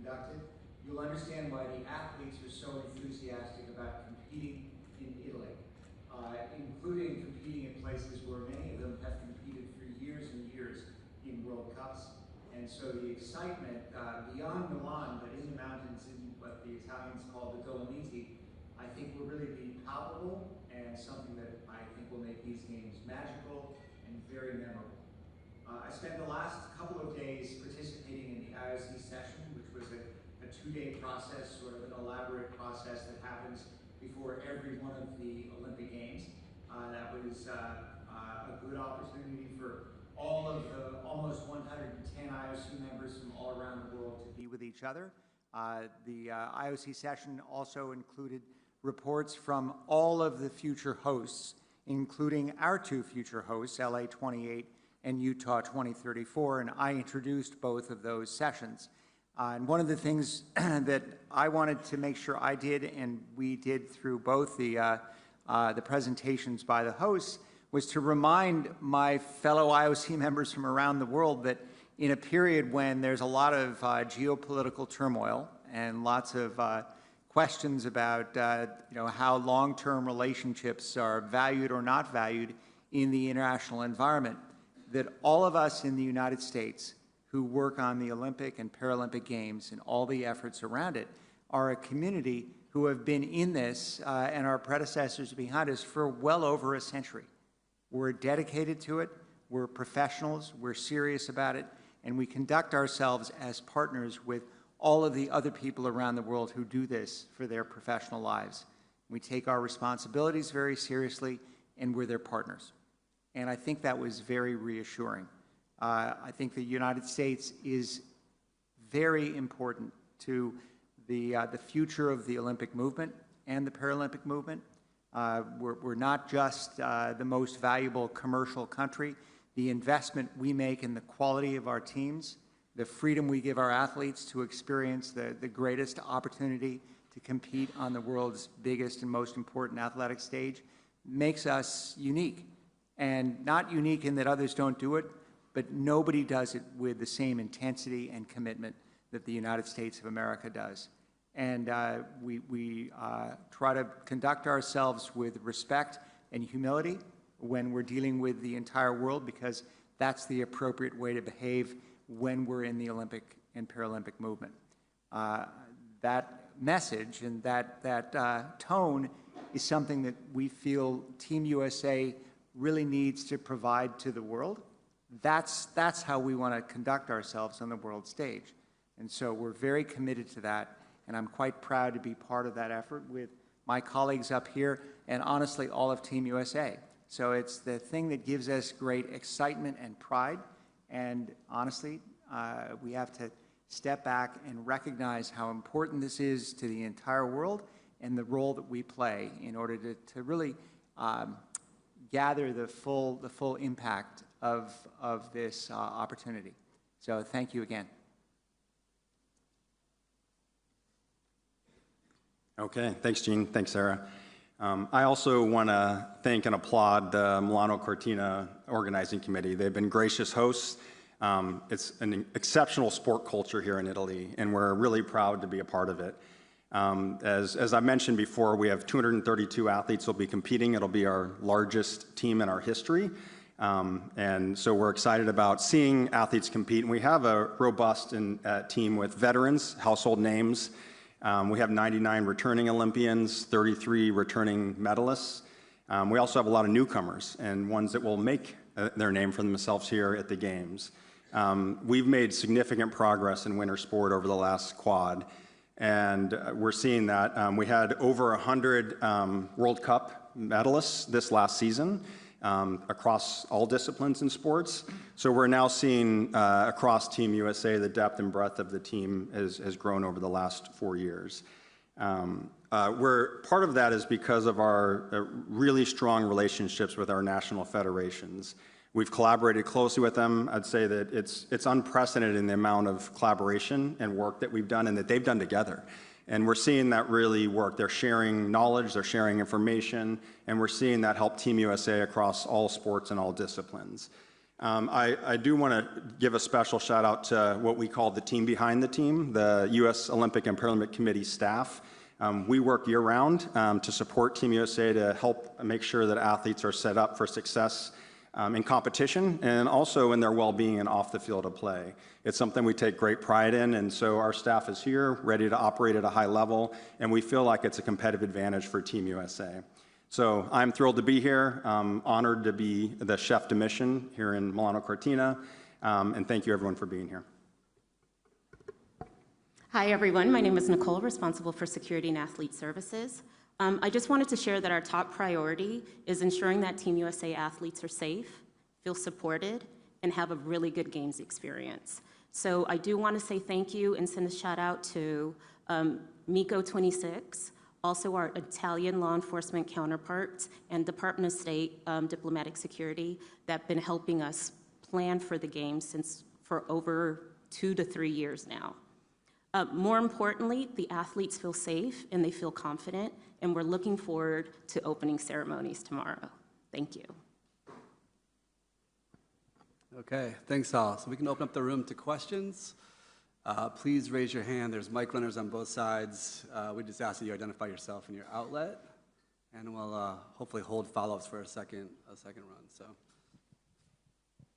conducted, you'll understand why the athletes are so enthusiastic about competing in Italy, including competing in places where many of them have competed for years and years in World Cups. And so the excitement beyond Milan, but in the mountains in what the Italians call the Dolomiti, I think will really be palpable and something that I think will make these games magical and very memorable. I spent the last couple of days participating in the IOC session, which was a two-day process, sort of an elaborate process that happens before every one of the Olympic Games. That was a good opportunity for all of the almost 110 IOC members from all around the world to be with each other. The IOC session also included reports from all of the future hosts, including our two future hosts, LA 28 and Utah 2034, and I introduced both of those sessions. And one of the things that I wanted to make sure I did, and we did through both the presentations by the hosts, was to remind my fellow IOC members from around the world that in a period when there's a lot of geopolitical turmoil and lots of questions about how long-term relationships are valued or not valued in the international environment, that all of us in the United States who work on the Olympic and Paralympic Games and all the efforts around it are a community who have been in this and our predecessors behind us for well over a century. We're dedicated to it, we're professionals, we're serious about it, and we conduct ourselves as partners with all of the other people around the world who do this for their professional lives. We take our responsibilities very seriously, and we're their partners. And I think that was very reassuring. I think the United States is very important to the future of the Olympic movement and the Paralympic movement. We're not just the most valuable commercial country. The investment we make in the quality of our teams, the freedom we give our athletes to experience the greatest opportunity to compete on the world's biggest and most important athletic stage makes us unique. And not unique in that others don't do it, but nobody does it with the same intensity and commitment that the United States of America does. And we try to conduct ourselves with respect and humility when we're dealing with the entire world, because that's the appropriate way to behave when we're in the Olympic and Paralympic movement. That message and that tone is something that we feel Team USA really needs to provide to the world. That's how we want to conduct ourselves on the world stage. And so we're very committed to that, and I'm quite proud to be part of that effort with my colleagues up here and honestly all of Team USA. So it's the thing that gives us great excitement and pride, and honestly, we have to step back and recognize how important this is to the entire world and the role that we play in order to really gather the full impact of this opportunity. So thank you again. Okay, thanks, Gene. Thanks, Sarah. I also want to thank and applaud the Milano Cortina Organizing Committee. They've been gracious hosts. It's an exceptional sport culture here in Italy, and we're really proud to be a part of it. As I mentioned before, we have 232 athletes who will be competing. It'll be our largest team in our history. And so we're excited about seeing athletes compete. And we have a robust team with veterans, household names. We have 99 returning Olympians, 33 returning medalists. We also have a lot of newcomers and ones that will make their name for themselves here at the Games. We've made significant progress in winter sport over the last quad, and we're seeing that. We had over 100 World Cup medalists this last season across all disciplines in sports. So we're now seeing across Team USA the depth and breadth of the team has grown over the last 4 years. Part of that is because of our really strong relationships with our national federations. We've collaborated closely with them. I'd say that it's unprecedented in the amount of collaboration and work that we've done and that they've done together. And we're seeing that really work. They're sharing knowledge, they're sharing information, and we're seeing that help Team USA across all sports and all disciplines. I do want to give a special shout out to what we call the team behind the team, the U.S. Olympic and Paralympic Committee staff. We work year-round to support Team USA to help make sure that athletes are set up for success in competition and also in their well-being and off the field of play. It's something we take great pride in, and so our staff is here, ready to operate at a high level, and we feel like it's a competitive advantage for Team USA. So I'm thrilled to be here, honored to be the chef de mission here in Milano Cortina, and thank you everyone for being here. Hi everyone, my name is Nicole, responsible for Security and Athlete Services. I just wanted to share that our top priority is ensuring that Team USA athletes are safe, feel supported, and have a really good games experience. So I do want to say thank you and send a shout out to Miko 26, also our Italian law enforcement counterparts and Department of State diplomatic security that have been helping us plan for the games for over 2 to 3 years now. More importantly, the athletes feel safe and they feel confident, and we're looking forward to opening ceremonies tomorrow. Thank you. Okay, thanks all. So we can open up the room to questions. Please raise your hand. There's mic runners on both sides. We just ask that you identify yourself and your outlet, and we'll hopefully hold follow-ups for a second run. So,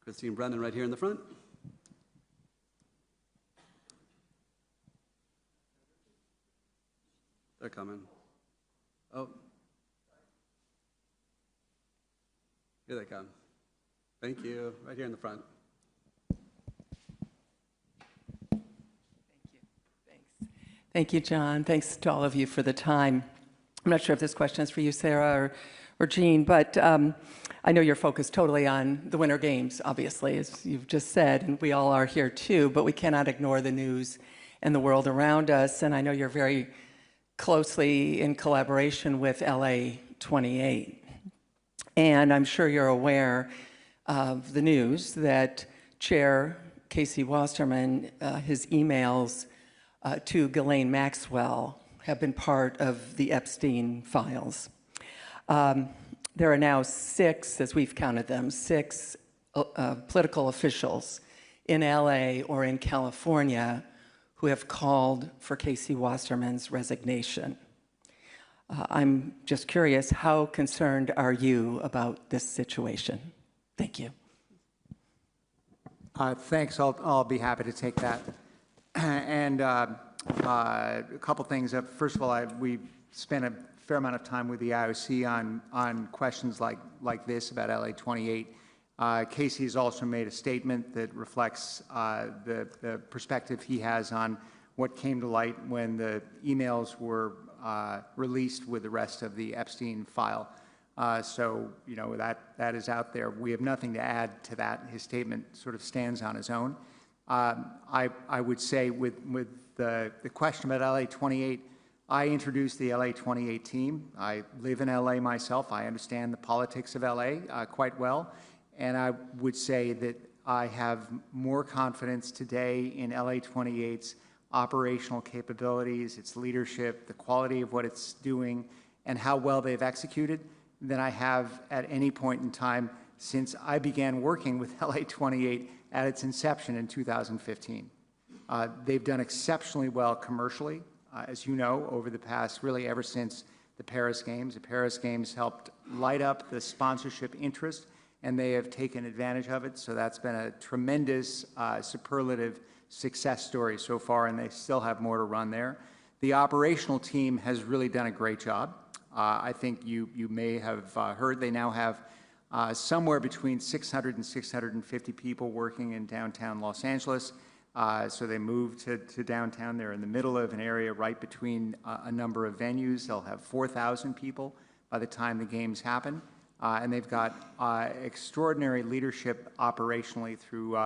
Christine Brennan right here in the front. They're coming. Oh. Here they come. Thank you. Right here in the front. Thank you, John. Thanks to all of you for the time. I'm not sure if this question is for you, Sarah, or Jean, but I know you're focused totally on the Winter Games, obviously, as you've just said, and we all are here too, but we cannot ignore the news and the world around us, and I know you're very closely in collaboration with LA28. And I'm sure you're aware of the news that Chair Casey Wasserman, his emails to Ghislaine Maxwell have been part of the Epstein files. There are now 6, as we've counted them, 6 political officials in LA or in California who have called for Casey Wasserman's resignation. I'm just curious, how concerned are you about this situation? Thank you. Thanks. I'll be happy to take that. And a couple things. First of all, we spent a fair amount of time with the IOC on questions like this about LA28. Casey has also made a statement that reflects the perspective he has on what came to light when the emails were released with the rest of the Epstein file. So, you know, that is out there. We have nothing to add to that. His statement sort of stands on his own. I would say with the question about LA28, I introduced the LA28 team. I live in LA myself. I understand the politics of LA quite well. And I would say that I have more confidence today in LA28's operational capabilities, its leadership, the quality of what it's doing, and how well they've executed than I have at any point in time since I began working with LA28 at its inception in 2015. They've done exceptionally well commercially, as you know, over the past, really ever since the Paris Games. The Paris Games helped light up the sponsorship interest, and they have taken advantage of it. So that's been a tremendous superlative success story so far, and they still have more to run there. The operational team has really done a great job. I think you may have heard they now have somewhere between 600 and 650 people working in downtown Los Angeles. So they moved to downtown. They're in the middle of an area right between a number of venues. They'll have 4,000 people by the time the games happen. And they've got extraordinary leadership operationally through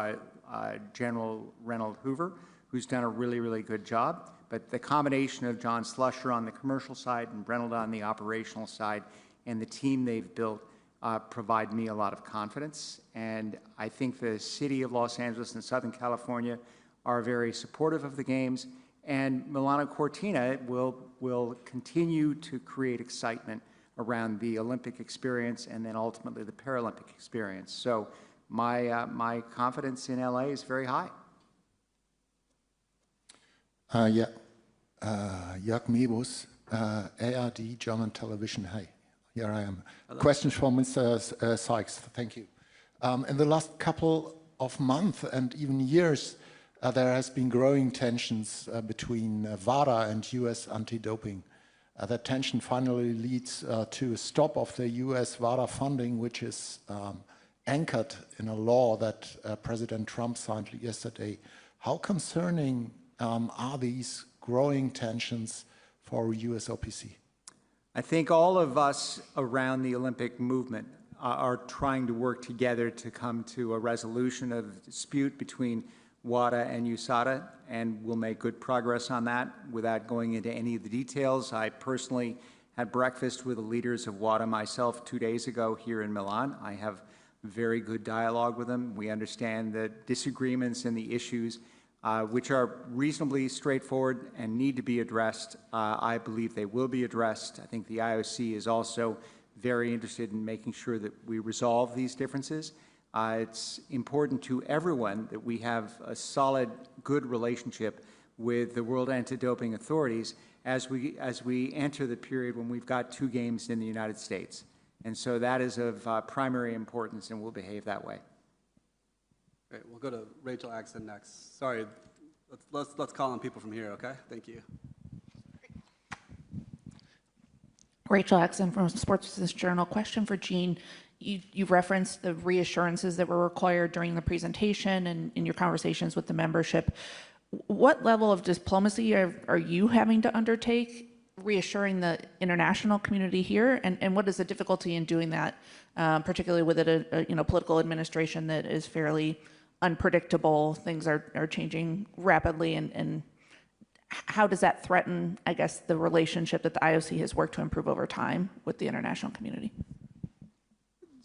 General Reynold Hoover, who's done a really, really good job. But the combination of John Slusher on the commercial side and Reynold on the operational side and the team they've built provide me a lot of confidence. And I think the city of Los Angeles and Southern California are very supportive of the games. And Milano Cortina will continue to create excitement around the Olympic experience and then ultimately the Paralympic experience. So my confidence in LA is very high. Yeah. Jörg Mebus, ARD German Television. Hey, here I am. Hello. Questions for Mr. Sykes. Thank you. In the last couple of months and even years, there has been growing tensions between WADA and US anti-doping. That tension finally leads to a stop of the US WADA funding, which is anchored in a law that President Trump signed yesterday. How concerning are these growing tensions for USOPC? I think all of us around the Olympic movement are trying to work together to come to a resolution of the dispute between WADA and USADA, and we'll make good progress on that. Without going into any of the details, I personally had breakfast with the leaders of WADA myself 2 days ago here in Milan. I have very good dialogue with them. We understand the disagreements and the issues, which are reasonably straightforward and need to be addressed. I believe they will be addressed. I think the IOC is also very interested in making sure that we resolve these differences. It's important to everyone that we have a solid, good relationship with the World Anti-Doping authorities as we enter the period when we've got 2 games in the United States. And so that is of primary importance, and we'll behave that way. Great. We'll go to Rachel Axon next. Sorry, let's call on people from here, okay? Thank you. Rachel Axon from Sports Business Journal. Question for Jean. You referenced the reassurances that were required during the presentation and in your conversations with the membership. What level of diplomacy are you having to undertake reassuring the international community here? And what is the difficulty in doing that, particularly with a political administration that is fairly unpredictable? Things are changing rapidly, and how does that threaten, I guess, the relationship that the IOC has worked to improve over time with the international community?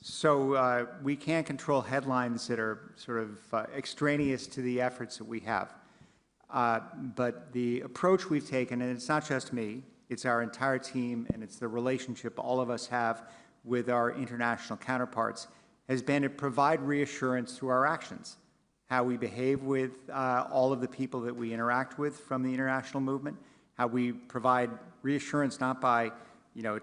So we can't control headlines that are sort of extraneous to the efforts that we have. But the approach we've taken, and it's not just me, it's our entire team, and it's the relationship all of us have with our international counterparts, has been to provide reassurance through our actions. How we behave with all of the people that we interact with from the international movement, how we provide reassurance not by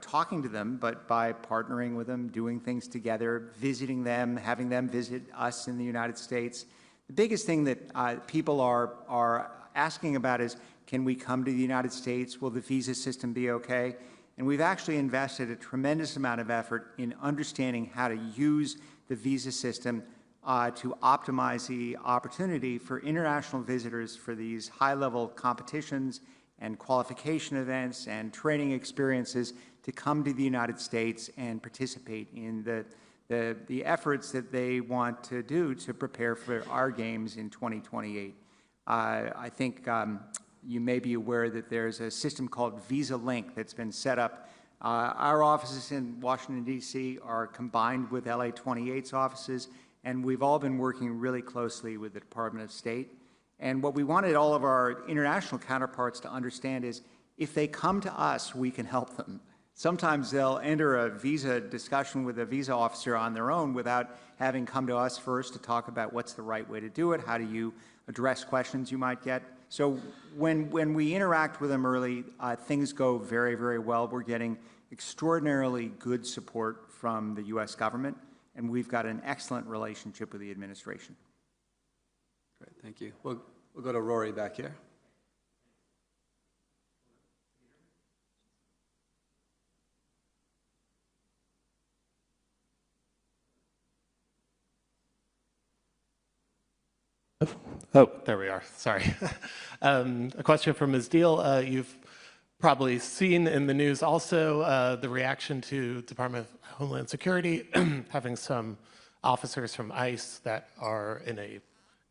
talking to them, but by partnering with them, doing things together, visiting them, having them visit us in the United States. The biggest thing that people are asking about is, can we come to the United States? Will the visa system be okay? And we've actually invested a tremendous amount of effort in understanding how to use the visa system to optimize the opportunity for international visitors for these high-level competitions and qualification events and training experiences to come to the United States and participate in the efforts that they want to do to prepare for our games in 2028. I think you may be aware that there's a system called Visa Link that's been set up. Our offices in Washington, D.C. are combined with LA 28's offices, and we've all been working really closely with the Department of State. And what we wanted all of our international counterparts to understand is, if they come to us, we can help them. Sometimes they'll enter a visa discussion with a visa officer on their own without having come to us first to talk about what's the right way to do it, how do you address questions you might get. So when we interact with them early, things go very, very well. We're getting extraordinarily good support from the U.S. government, and we've got an excellent relationship with the administration. Great, thank you. We'll go to Rory back here. Oh, there we are. Sorry. A question from Ms. Deal. You've probably seen in the news also the reaction to Department of Homeland Security having some officers from ICE that are in a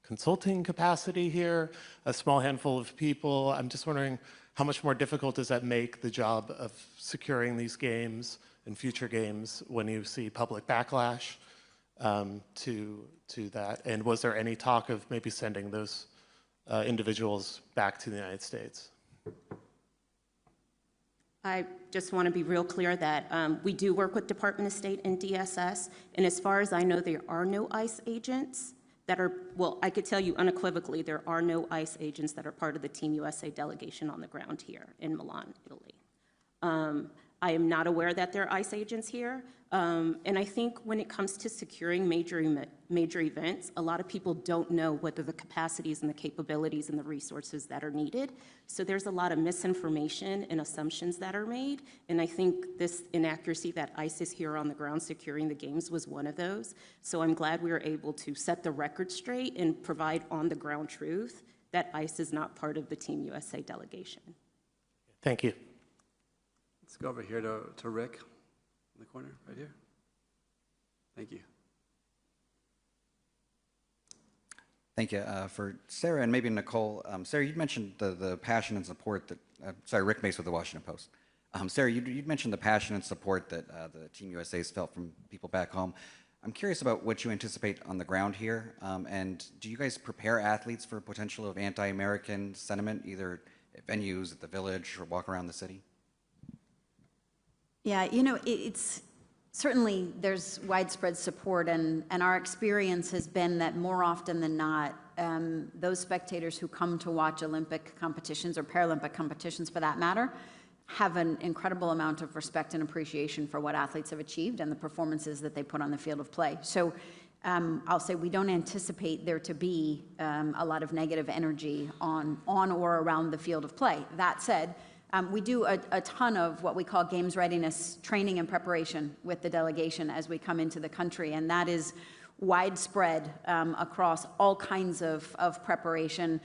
consulting capacity here, a small handful of people. I'm just wondering, how much more difficult does that make the job of securing these games and future games when you see public backlash to that? And was there any talk of maybe sending those individuals back to the United States? I just want to be real clear that we do work with Department of State and DSS, and as far as I know, there are no ICE agents that are, well, I could tell you unequivocally, there are no ICE agents that are part of the Team USA delegation on the ground here in Milan, Italy. I am not aware that there are ICE agents here, and I think when it comes to securing major events, a lot of people don't know what are the capacities and the capabilities and the resources that are needed. So there's a lot of misinformation and assumptions that are made, and I think this inaccuracy that ICE is here on the ground securing the games was one of those. So I'm glad we were able to set the record straight and provide on-the-ground truth that ICE is not part of the Team USA delegation. Thank you. Let's go over here to Rick in the corner, right here. Thank you. Thank you. For Sarah and maybe Nicole, Sarah, you'd mentioned the passion and support that, sorry, Rick Mason with the Washington Post. Sarah, you'd mentioned the passion and support that the Team USA has felt from people back home. I'm curious about what you anticipate on the ground here, and do you guys prepare athletes for potential of anti-American sentiment, either at venues, at the Village, or walk around the city? Yeah, you know, it's certainly there's widespread support, and our experience has been that more often than not, those spectators who come to watch Olympic competitions or Paralympic competitions for that matter have an incredible amount of respect and appreciation for what athletes have achieved and the performances that they put on the field of play. So I'll say we don't anticipate there to be a lot of negative energy on or around the field of play. That said, we do a ton of what we call games readiness training and preparation with the delegation as we come into the country, and that is widespread across all kinds of preparation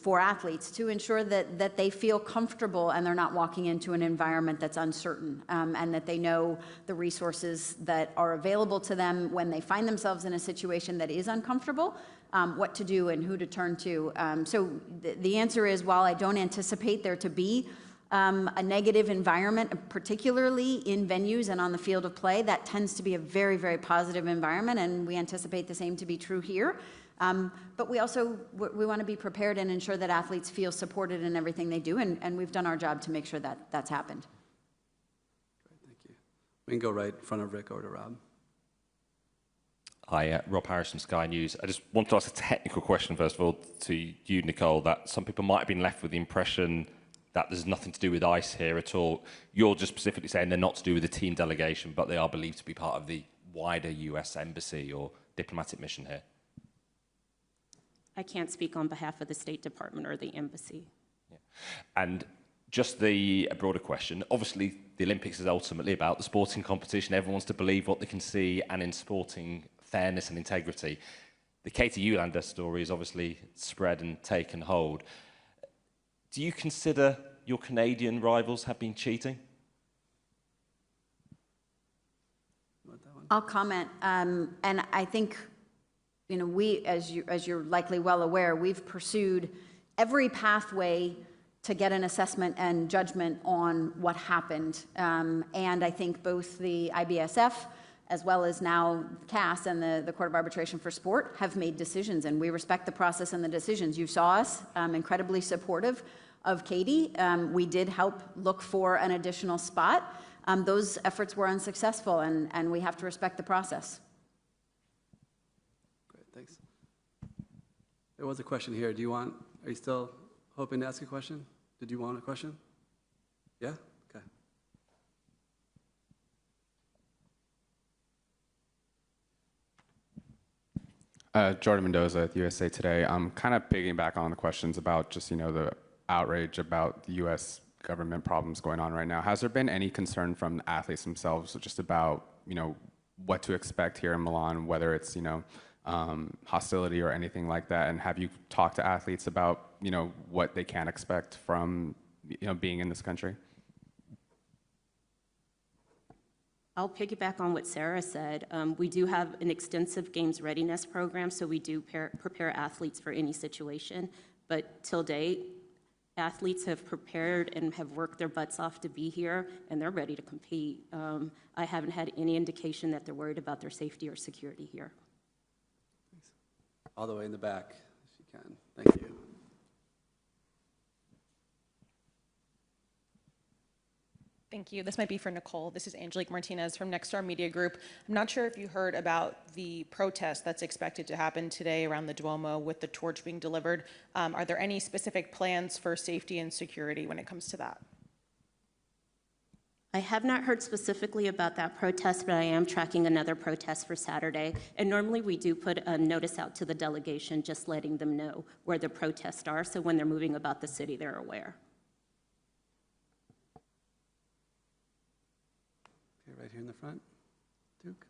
for athletes to ensure that they feel comfortable and they're not walking into an environment that's uncertain, and that they know the resources that are available to them when they find themselves in a situation that is uncomfortable, what to do and who to turn to. So the answer is, while I don't anticipate there to be a negative environment, particularly in venues and on the field of play, that tends to be a very, very positive environment, and we anticipate the same to be true here. But we also we want to be prepared and ensure that athletes feel supported in everything they do, and we've done our job to make sure that that's happened. Great, thank you. We can go right in front of Rick over to Rob. Hi, Rob Harris from Sky News. I just want to ask a technical question, first of all, to you, Nicole, that some people might have been left with the impression that there's nothing to do with ICE here at all. You're just specifically saying they're not to do with the team delegation, but they are believed to be part of the wider US embassy or diplomatic mission here. I can't speak on behalf of the State Department or the embassy. Yeah. And just the broader question, obviously the Olympics is ultimately about the sporting competition. Everyone wants to believe what they can see, and in sporting fairness and integrity. The Katie Eulander story has obviously spread and taken hold. Do you consider your Canadian rivals have been cheating? I'll comment, and I think, you know, we, as you're likely well aware, we've pursued every pathway to get an assessment and judgment on what happened. And I think both the IBSF, as well as now CAS and the Court of Arbitration for Sport, have made decisions, and we respect the process and the decisions. You saw us incredibly supportive of Katie. We did help look for an additional spot. Those efforts were unsuccessful, and we have to respect the process. Great, thanks. There was a question here. Are you still hoping to ask a question? Did you want a question? Yeah? Okay. Jordan Mendoza at USA Today. I'm kind of piggybacking on the questions about just, you know, the outrage about the U.S. government problems going on right now. Has there been any concern from the athletes themselves just about, you know, what to expect here in Milan, whether it's, you know, hostility or anything like that? And have you talked to athletes about, you know, what they can expect from, you know, being in this country? I'll piggyback on what Sarah said. We do have an extensive games readiness program, so we do prepare athletes for any situation. But till date, athletes have prepared and have worked their butts off to be here, and they're ready to compete. I haven't had any indication that they're worried about their safety or security here. Thanks. All the way in the back, if you can. Thank you. Thank you. This might be for Nicole. This is Angelique Martinez from Nexstar Media Group. I'm not sure if you heard about the protest that's expected to happen today around the Duomo with the torch being delivered. Are there any specific plans for safety and security when it comes to that? I have not heard specifically about that protest, but I am tracking another protest for Saturday. And normally we do put a notice out to the delegation just letting them know where the protests are, so when they're moving about the city, they're aware. Okay, right here in the front. Duke.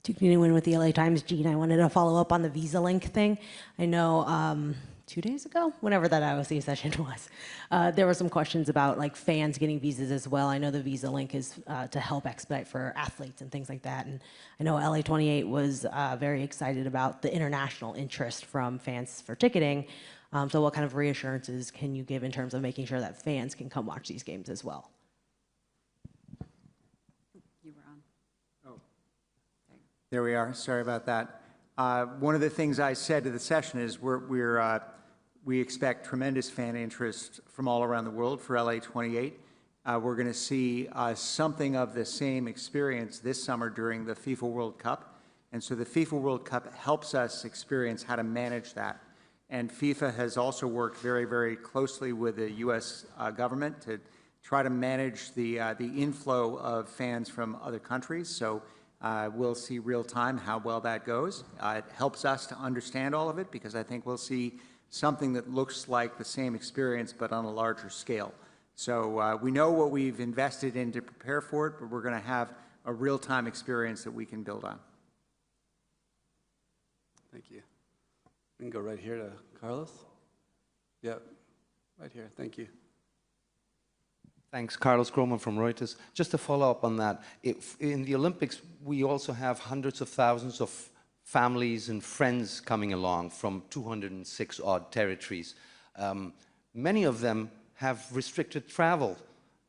Duke Noonan with the LA Times. Gene, I wanted to follow up on the visa link thing. I know 2 days ago, whenever that IOC session was, there were some questions about like fans getting visas as well. I know the visa link is to help expedite for athletes and things like that. And I know LA 28 was very excited about the international interest from fans for ticketing. So what kind of reassurances can you give in terms of making sure that fans can come watch these games as well? You were on. Oh, there we are. Sorry about that. One of the things I said to the session is we expect tremendous fan interest from all around the world for LA 28. We're going to see something of the same experience this summer during the FIFA World Cup. And so the FIFA World Cup helps us experience how to manage that. And FIFA has also worked very, very closely with the U.S. government to try to manage the inflow of fans from other countries. So we'll see real time how well that goes. It helps us to understand all of it because I think we'll see something that looks like the same experience but on a larger scale. So we know what we've invested in to prepare for it, but we're going to have a real-time experience that we can build on. Thank you. We can go right here to Carlos. Yep, right here. Thank you. Thanks. Carlos Groman from Reuters. Just to follow up on that, in the Olympics, we also have hundreds of thousands of families and friends coming along from 206 odd territories. Many of them have restricted travel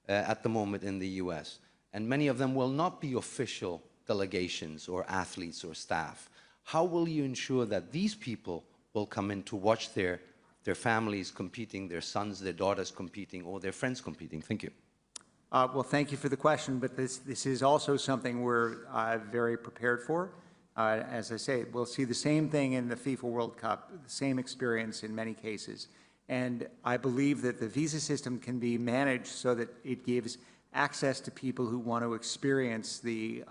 at the moment in the US, and many of them will not be official delegations or athletes or staff. How will you ensure that these people will come in to watch their families competing, their sons, their daughters competing, or their friends competing? Thank you. Well, thank you for the question, but this is also something we're very prepared for. As I say, we'll see the same thing in the FIFA World Cup, the same experience in many cases. And I believe that the visa system can be managed so that it gives access to people who want to experience the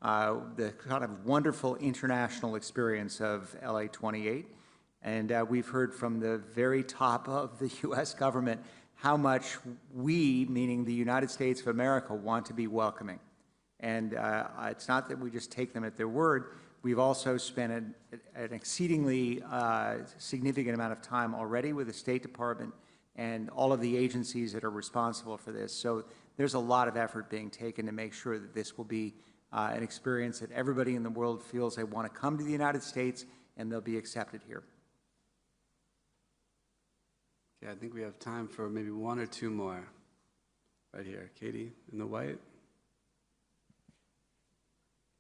kind of wonderful international experience of LA 28. And we've heard from the very top of the U.S. government how much we, meaning the United States of America, want to be welcoming. And it's not that we just take them at their word. We've also spent an exceedingly significant amount of time already with the State Department and all of the agencies that are responsible for this. So there's a lot of effort being taken to make sure that this will be an experience that everybody in the world feels they want to come to the United States and they'll be accepted here. Okay, I think we have time for maybe one or two more. Right here, Katie in the white.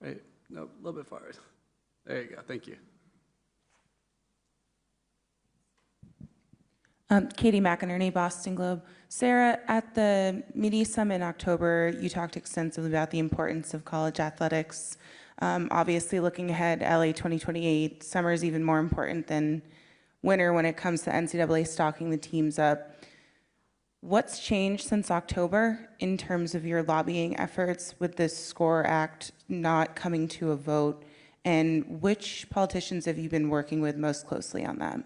Right, no, a little bit forward. There you go, thank you. Katie McInerney, Boston Globe. Sarah, at the Media Summit in October, you talked extensively about the importance of college athletics. Obviously, looking ahead, LA 2028, summer is even more important than winter when it comes to NCAA stocking the teams up. What's changed since October in terms of your lobbying efforts with this SCORE Act not coming to a vote? And which politicians have you been working with most closely on that?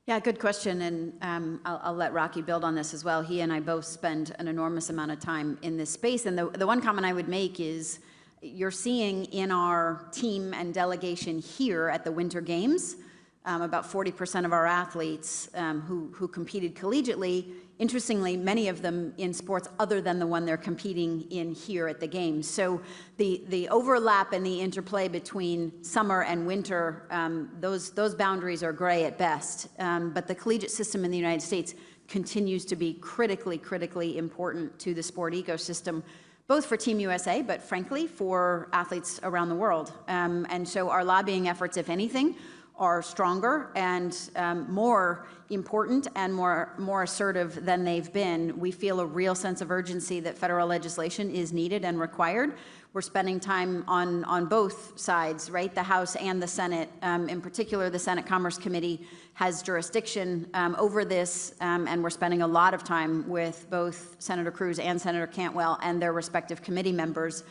Yeah, good question, and I'll let Rocky build on this as well. He and I both spend an enormous amount of time in this space, and the one comment I would make is you're seeing in our team and delegation here at the Winter Games, about 40% of our athletes who competed collegiately, interestingly, many of them in sports other than the one they're competing in here at the Games. So the overlap and the interplay between summer and winter, those boundaries are gray at best. But the collegiate system in the United States continues to be critically important to the sport ecosystem, both for Team USA, but frankly, for athletes around the world. And so our lobbying efforts, if anything, are stronger and more important and more assertive than they've been. We feel a real sense of urgency that federal legislation is needed and required. We're spending time on both sides, right? The House and the Senate. In particular, the Senate Commerce Committee has jurisdiction over this, and we're spending a lot of time with both Senator Cruz and Senator Cantwell and their respective committee members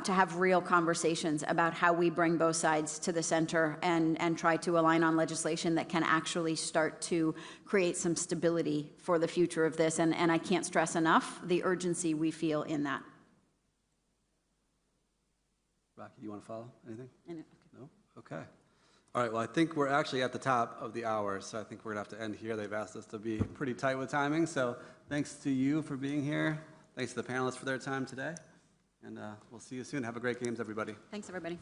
to have real conversations about how we bring both sides to the center and try to align on legislation that can actually start to create some stability for the future of this. And I can't stress enough the urgency we feel in that. Rocky, do you want to follow anything? Okay. No? Okay. All right, well, I think we're actually at the top of the hour, so I think we're going to have to end here. They've asked us to be pretty tight with timing, so thanks to you for being here. Thanks to the panelists for their time today. And we'll see you soon. Have a great games, everybody. Thanks, everybody.